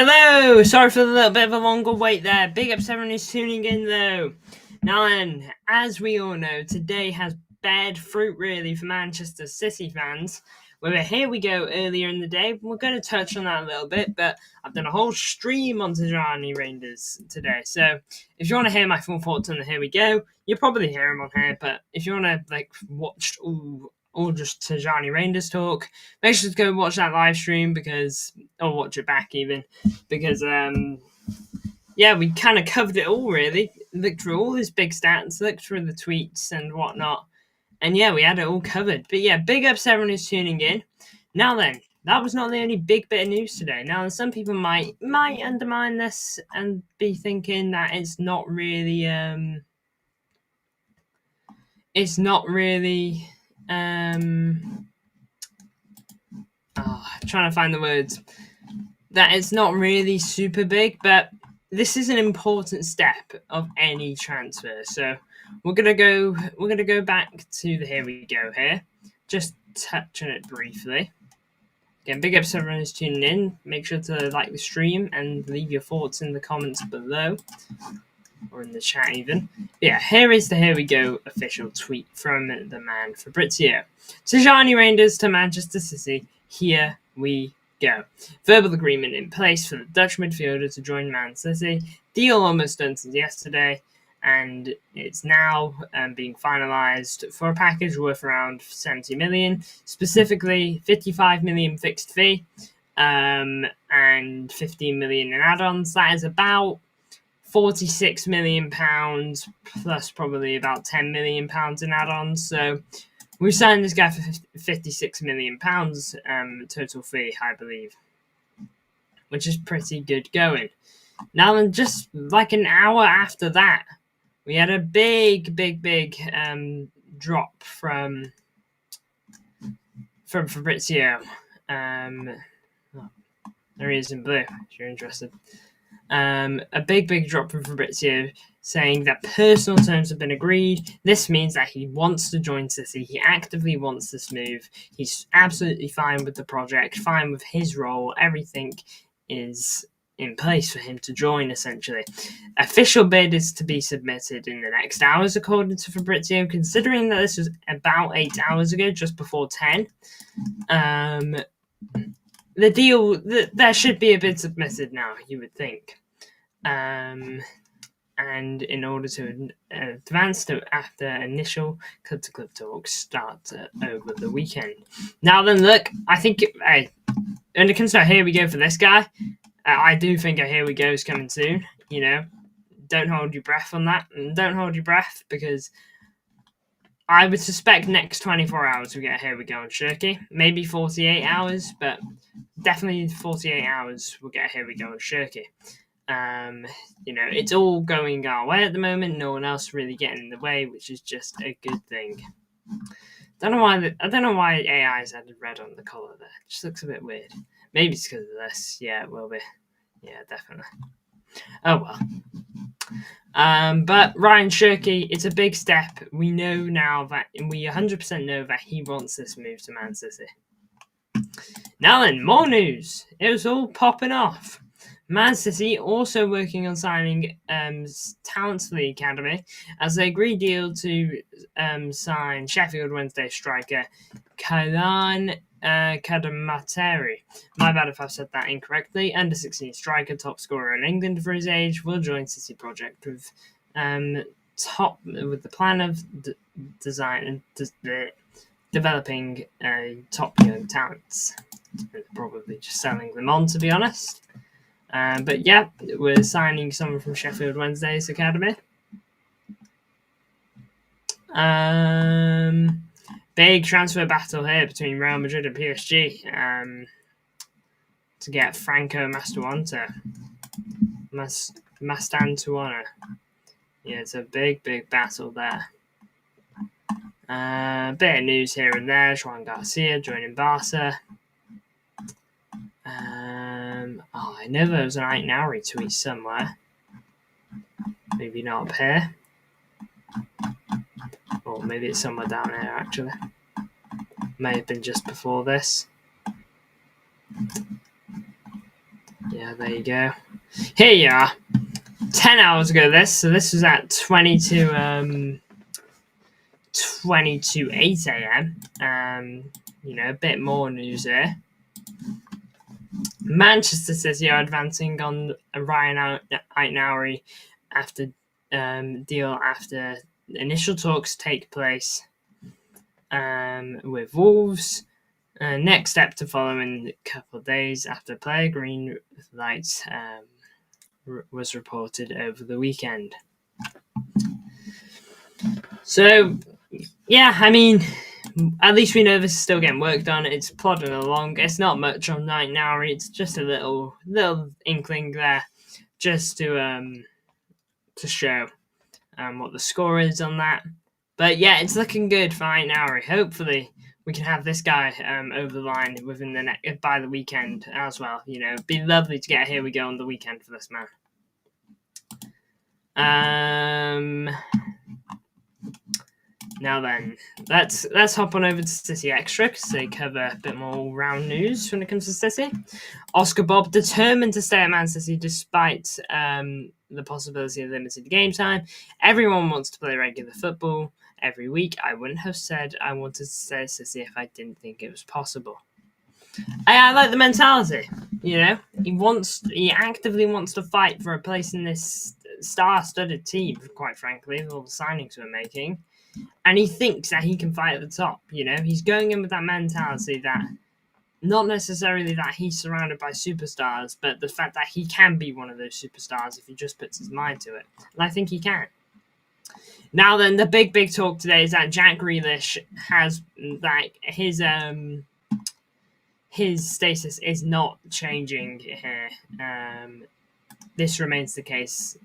Hello! Sorry for the little bit of a longer wait there. Big ups everyone who's tuning in though. Now then, as we all know, today has bad fruit really for Manchester City fans. Here we go earlier in the day. We're going to touch on that a little bit, but I've done a whole stream on Tijani Reijnders today. So if you want to hear my full thoughts on the Here We Go, you'll probably hear him on here. But if you want to watch or just Tijani Reijnders talk, make sure to go watch that live stream or watch it back even because we kind of covered it all really. Looked through all his big stats, looked through the tweets and whatnot, and we had it all covered. But big ups to everyone who's tuning in. Now then, that was not the only big bit of news today. Now some people might undermine this and be thinking that it's not really trying to find the words, that it's not really super big, but this is an important step of any transfer. So we're gonna go back to the Here We Go here, just touch on it briefly. Again, big ups to everyone who's tuning in. Make sure to like the stream and leave your thoughts in the comments below or in the chat even. Here is the Here We Go official tweet from the man Fabrizio. Tijani Reijnders to Manchester City. Here we go. Verbal agreement in place for the Dutch midfielder to join Man City. Deal almost done since yesterday, and it's now being finalised for a package worth around 70 million, specifically 55 million fixed fee and 15 million in add-ons. That is about £46 million plus probably about £10 million in add-ons. So we signed this guy for £56 million total fee, I believe, which is pretty good going. Now then, just like an hour after that, we had a big drop from Fabrizio. There he is in blue, if you're interested. A big drop from Fabrizio, saying that personal terms have been agreed. This means that he wants to join City. He actively wants this move. He's absolutely fine with the project, fine with his role. Everything is in place for him to join, essentially. Official bid is to be submitted in the next hours, according to Fabrizio, considering that this was about 8 hours ago, just before 10. The deal, there should be a bid submitted now, you would think. And in order to advance to after initial club-to-club talks start over the weekend. Now then, look, I think when it comes to Here We Go for this guy, I do think a Here We Go is coming soon. Don't hold your breath on that, and don't hold your breath because I would suspect next 24 hours we get a Here We Go on Cherki. Maybe 48 hours, but definitely 48 hours we'll get a Here We Go on Cherki. It's all going our way at the moment. No one else really getting in the way, which is just a good thing. I don't know why AI's added red on the collar there. It just looks a bit weird. Maybe it's because of this. Yeah, it will be. Yeah, definitely. Oh well. But Ryan Cherki, it's a big step. We know now that we 100% know that he wants this move to Man City. Now then, more news. It was all popping off. Man City also working on signing talents for the academy as they agree deal to sign Sheffield Wednesday striker Kailan Kadamateri. My bad if I've said that incorrectly. Under 16 striker, top scorer in England for his age, will join City project with the plan of design and developing top young talents. Probably just selling them on, to be honest. But we're signing someone from Sheffield Wednesday's academy. Big transfer battle here between Real Madrid and PSG to get Franco Mastantuono. Yeah, it's a big battle there. Bit of news here and there. Juan Garcia joining Barca. I know there was an Ait-Nouri tweet somewhere. Maybe not up here. Or maybe it's somewhere down here, actually. May have been just before this. Yeah, there you go. Here you are. 10 hours ago, so this was at 8 a.m. A bit more news here. Manchester City are advancing on Ryan Ait-Nouri deal after initial talks take place with Wolves. Next step to follow in a couple of days after player green lights was reported over the weekend. So, yeah, I mean, at least we know this is still getting worked on. It's plodding along. It's not much on night now. It's just a little inkling there, just to show what the score is on that. But yeah, it's looking good for Ait-Nouri. Hopefully, we can have this guy over the line by the weekend as well. It'd be lovely to get Here We Go on the weekend for this man. Now then, let's hop on over to City Extra because they cover a bit more all-round news when it comes to City. Oscar Bob determined to stay at Man City despite the possibility of limited game time. Everyone wants to play regular football every week. I wouldn't have said I wanted to stay at City if I didn't think it was possible. I like the mentality. He actively wants to fight for a place in this star-studded team. Quite frankly, with all the signings we're making. And he thinks that he can fight at the top, He's going in with that mentality that not necessarily that he's surrounded by superstars, but the fact that he can be one of those superstars if he just puts his mind to it. And I think he can. Now then, the big talk today is that Jack Grealish has, his status is not changing here. This remains the case.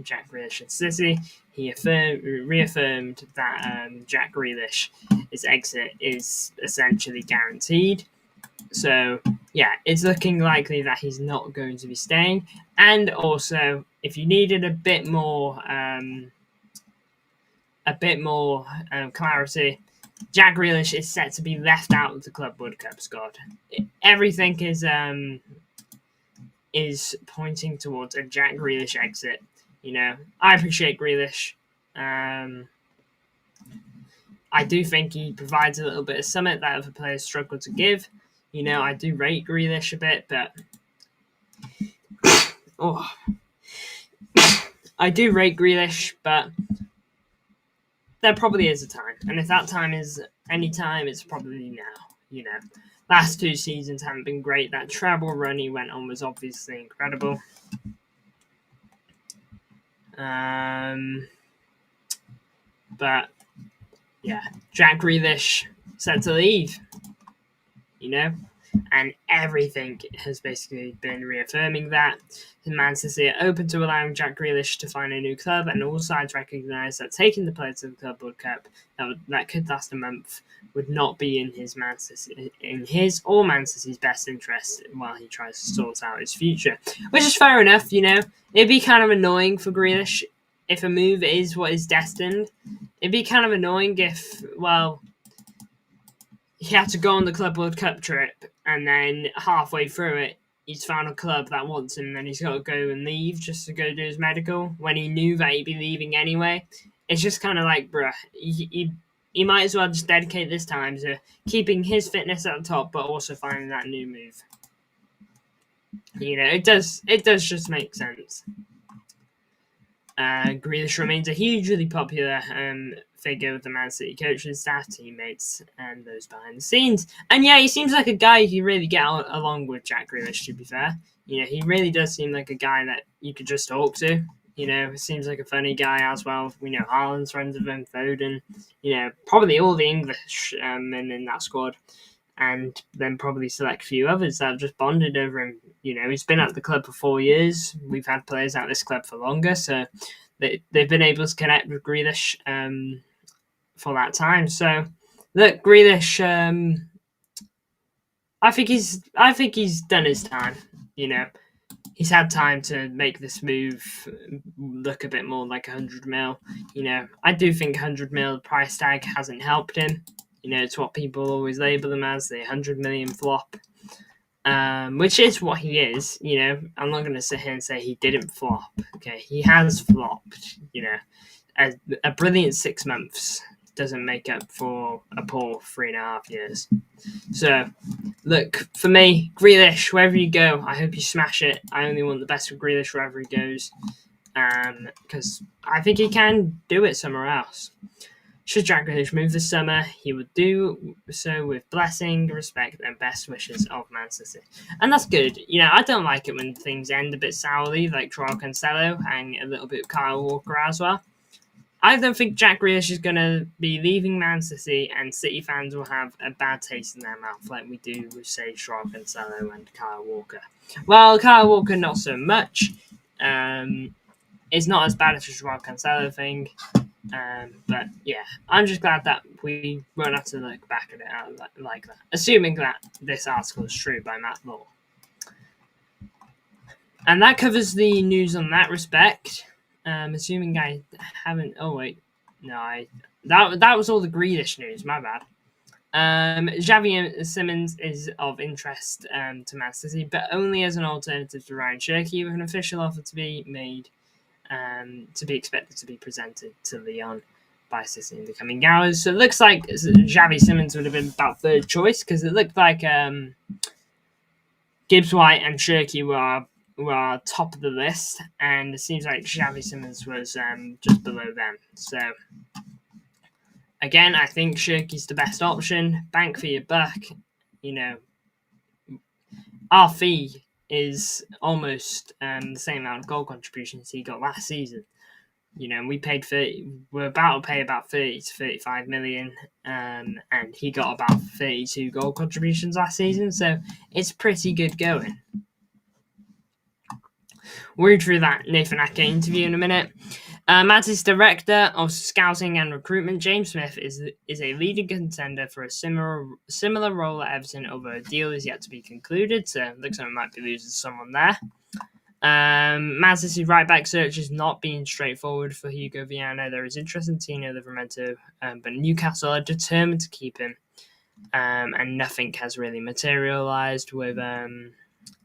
Jack Grealish and City. He reaffirmed that Jack Grealish's exit is essentially guaranteed. So yeah, it's looking likely that he's not going to be staying. And also, if you needed a bit more clarity, Jack Grealish is set to be left out of the Club World Cup squad. Everything is pointing towards a Jack Grealish exit. I appreciate Grealish. I do think he provides a little bit of summit that other players struggle to give. I do rate Grealish a bit, but I do rate Grealish, but there probably is a time, and if that time is any time, it's probably now. Last 2 seasons haven't been great. That treble run he went on was obviously incredible. But yeah, Jack Grealish set to leave, and everything has basically been reaffirming that. Man City are open to allowing Jack Grealish to find a new club, and all sides recognise that taking the player to the Club World Cup that could last a month would not be in his or Man City's best interest while he tries to sort out his future, which is fair enough. It'd be kind of annoying for Grealish if a move is what is destined. It'd be kind of annoying if, he had to go on the Club World Cup trip and then halfway through it, he's found a club that wants him and then he's got to go and leave just to go do his medical when he knew that he'd be leaving anyway. It's just kind of like, bruh, he might as well just dedicate this time to keeping his fitness at the top, but also finding that new move. It does just make sense. Grealish remains a hugely popular figure with the Man City coaching staff, teammates, and those behind the scenes. And yeah, he seems like a guy you can really get along with, Jack Grealish, to be fair. He really does seem like a guy that you could just talk to. Seems like a funny guy as well. We know Haaland's friends with him, Foden. Probably all the English men in that squad. And then probably select a few others that have just bonded over him. He's been at the club for 4 years. We've had players at this club for longer, so they've been able to connect with Grealish for that time. So, look, Grealish, I think he's done his time. He's had time to make this move look a bit more like 100 mil. I do think 100 mil price tag hasn't helped him. It's what people always label him as, the 100 million flop. which is what he is. I'm not going to sit here and say he didn't flop. Okay, he has flopped. A brilliant 6 months doesn't make up for a poor 3.5 years. So, look, for me, Grealish, wherever you go, I hope you smash it. I only want the best for Grealish wherever he goes, because I think he can do it somewhere else. Should Jack Grealish move this summer, he would do so with blessing, respect, and best wishes of Man City. And that's good. I don't like it when things end a bit sourly, like Joao Cancelo and a little bit of Kyle Walker as well. I don't think Jack Grealish is going to be leaving Man City, and City fans will have a bad taste in their mouth like we do with, say, Joao Cancelo and Kyle Walker. Well, Kyle Walker, not so much. It's not as bad as the Joao Cancelo thing. But, yeah, I'm just glad that we won't have to look back at it like that. Assuming that this article is true by Matt Law. And that covers the news on that respect. Assuming I haven't. Oh wait, no, that was all the Grealish news. My bad. Xavi Simons is of interest to Man City, but only as an alternative to Ryan Cherki, with an official offer to be made, to be expected to be presented to Lyon by City in the coming hours. So it looks like Xavi Simons would have been about third choice, because it looked like Gibbs White and Cherki were top of the list, and it seems like Xavi Simons was just below them. So, again, I think Cherki's the best option. Bank for your buck. Our fee is almost the same amount of goal contributions he got last season. We paid we're about to pay about 30 to 35 million, and he got about 32 goal contributions last season, so it's pretty good going. We'll read through that Nathan Ake interview in a minute. Manchester Director of Scouting and Recruitment, James Smith, is a leading contender for a similar role at Everton, although a deal is yet to be concluded, so it looks like we might be losing someone there. Man City right-back search has not been straightforward for Hugo Viana. There is interest in Tino Livramento, but Newcastle are determined to keep him, and nothing has really materialised with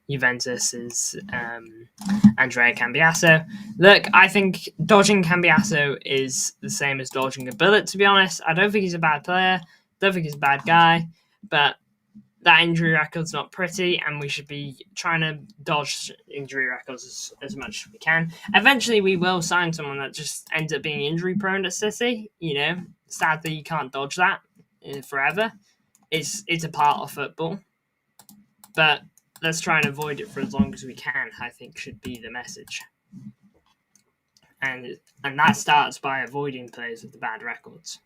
Juventus is Andrea Cambiasso. Look, I think dodging Cambiasso is the same as dodging a bullet, to be honest. I don't think he's a bad player. Don't think he's a bad guy. But that injury record's not pretty, and we should be trying to dodge injury records as much as we can. Eventually, we will sign someone that just ends up being injury-prone at City. Sadly, you can't dodge that forever. It's a part of football. But let's try and avoid it for as long as we can, I think, should be the message. And that starts by avoiding players with the bad records.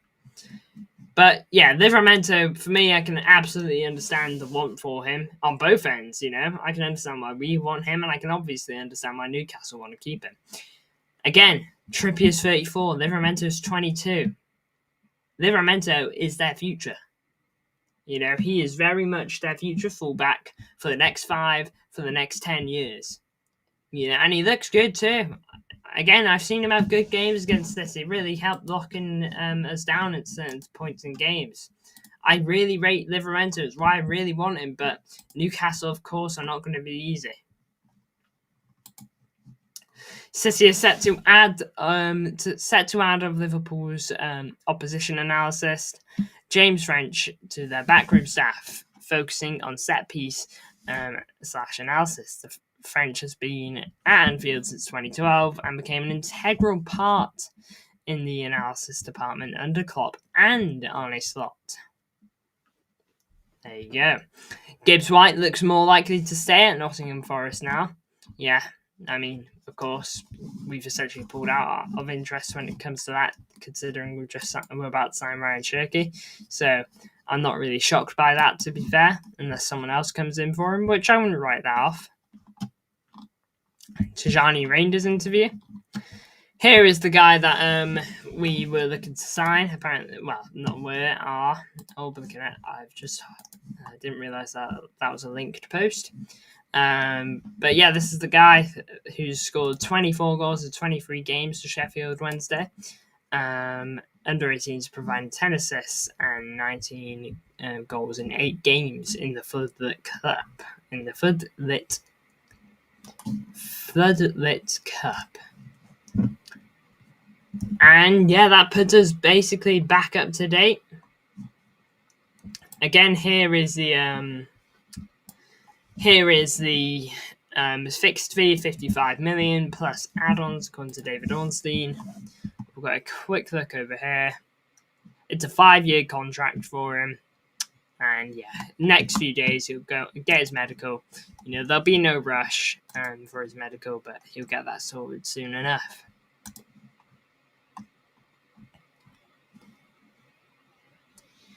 But, yeah, Livramento, for me, I can absolutely understand the want for him on both ends, I can understand why we want him, and I can obviously understand why Newcastle want to keep him. Again, Trippier's 34, Livramento's 22. Livramento is their future. He is very much their future fullback for the next 5, for the next 10 years. And he looks good too. Again, I've seen him have good games against this. It really helped locking us down at certain points in games. I really rate Livramento. It's why I really want him, but Newcastle, of course, are not going to be easy. City is set to add of Liverpool's opposition analysis, James French, to their backroom staff, focusing on set piece / analysis. The French has been at Anfield since 2012 and became an integral part in the analysis department under Klopp and Arne Slot. There you go. Gibbs White looks more likely to stay at Nottingham Forest now. Yeah, I mean, of course, we've essentially pulled out of interest when it comes to that, considering we're about to sign Ryan Cherki. So I'm not really shocked by that, to be fair, unless someone else comes in for him, which I wouldn't write that off. Tijani Reijnders interview. Here is the guy that we were looking to sign. Apparently, well, not are looking at. I didn't realise that was a linked post. But yeah, this is the guy who's scored 24 goals in 23 games for Sheffield Wednesday. under 18s, providing 10 assists and 19 goals in 8 games in the Floodlit Cup. Floodlit Cup. And yeah, that puts us basically back up to date. Again, here is the fixed fee, 55 million plus add-ons according to David Ornstein. We've got a quick look over here. It's a 5-year contract for him. And yeah, next few days he'll go get his medical. There'll be no rush for his medical, but he'll get that sorted soon enough.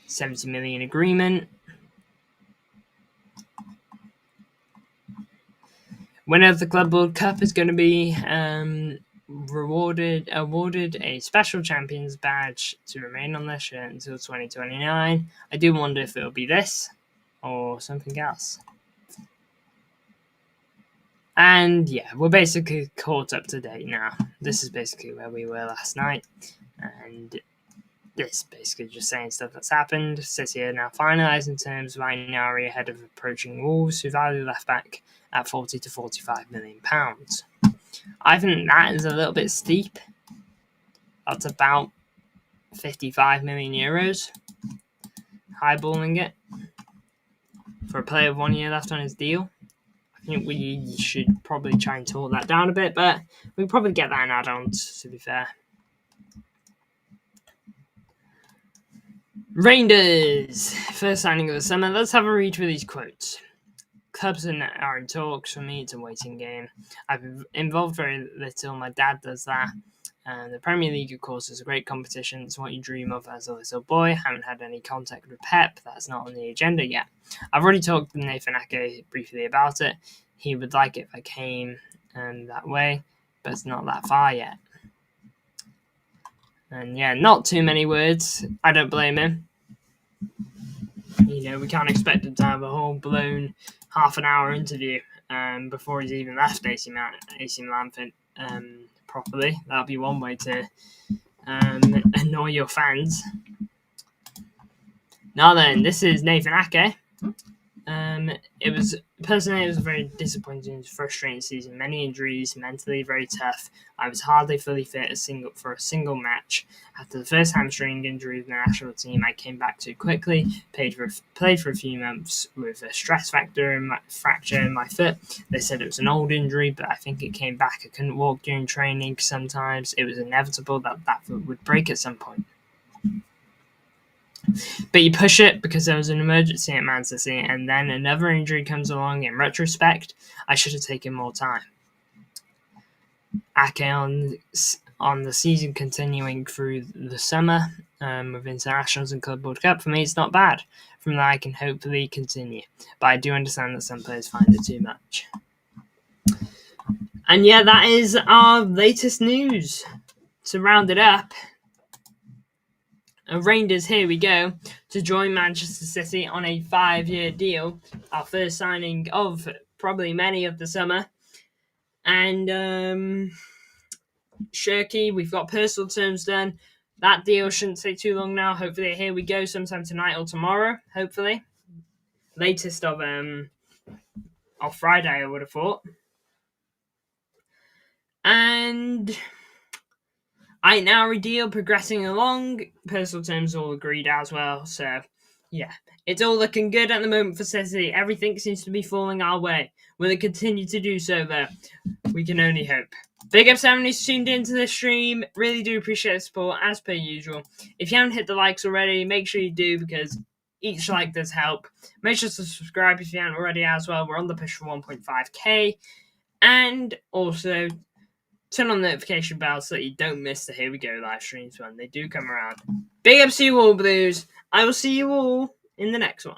$70 million agreement. Winner of the Club World Cup is going to be awarded a special champions badge to remain on their shirt until 2029. I do wonder if it'll be this or something else. And yeah, we're basically caught up to date now. This is basically where we were last night, and this basically just saying stuff that's happened. City are now finalising terms of Ait-Nouri ahead of approaching Wolves, who value left back at £40 to £45 million. I think that is a little bit steep. That's about €55 million. Highballing it for a player with 1 year left on his deal. I think we should probably try and talk that down a bit, but we'll probably get that in add-ons, to be fair. Reijnders, first signing of the summer. Let's have a read through these quotes. Clubs are in talks. For me, it's a waiting game. I've been involved very little. My dad does that. The Premier League, of course, is a great competition. It's what you dream of as a little boy. Haven't had any contact with Pep. That's not on the agenda yet. I've already talked to Nathan Ake briefly about it. He would like it if I came that way, but it's not that far yet. And yeah, not too many words. I don't blame him. We can't expect him to have a whole blown half-an-hour interview before he's even left AC Milan properly. That'll be one way to annoy your fans. Now then, this is Nathan Ake. It was a very disappointing, frustrating season. Many injuries, mentally very tough. I was hardly fully fit for a single match. After the first hamstring injury of the national team, I came back too quickly. Played for a few months with a stress fracture in my foot. They said it was an old injury, but I think it came back. I couldn't walk during training. Sometimes it was inevitable that foot would break at some point. But you push it because there was an emergency at Man City, and then another injury comes along. In retrospect, I should have taken more time. Ake on the season continuing through the summer with internationals and Club World Cup, for me, it's not bad. From that, I can hopefully continue. But I do understand that some players find it too much. And yeah, that is our latest news. To round it up, Reijnders, here we go, to join Manchester City on a 5-year deal. Our first signing of probably many of the summer. And Cherki, we've got personal terms done. That deal shouldn't take too long now. Hopefully, here we go sometime tonight or tomorrow, hopefully. Latest of Friday, I would have thought. And Ait-Nouri deal progressing along. Personal terms all agreed as well. So, yeah, it's all looking good at the moment for City. Everything seems to be falling our way. Will it continue to do so, though? We can only hope. Big up to everyone who's tuned into this stream. Really do appreciate the support, as per usual. If you haven't hit the likes already, make sure you do, because each like does help. Make sure to subscribe if you haven't already as well. We're on the push for 1.5k. And also, turn on the notification bell so that you don't miss the Here We Go live streams when they do come around. Big up to you all, Blues. I will see you all in the next one.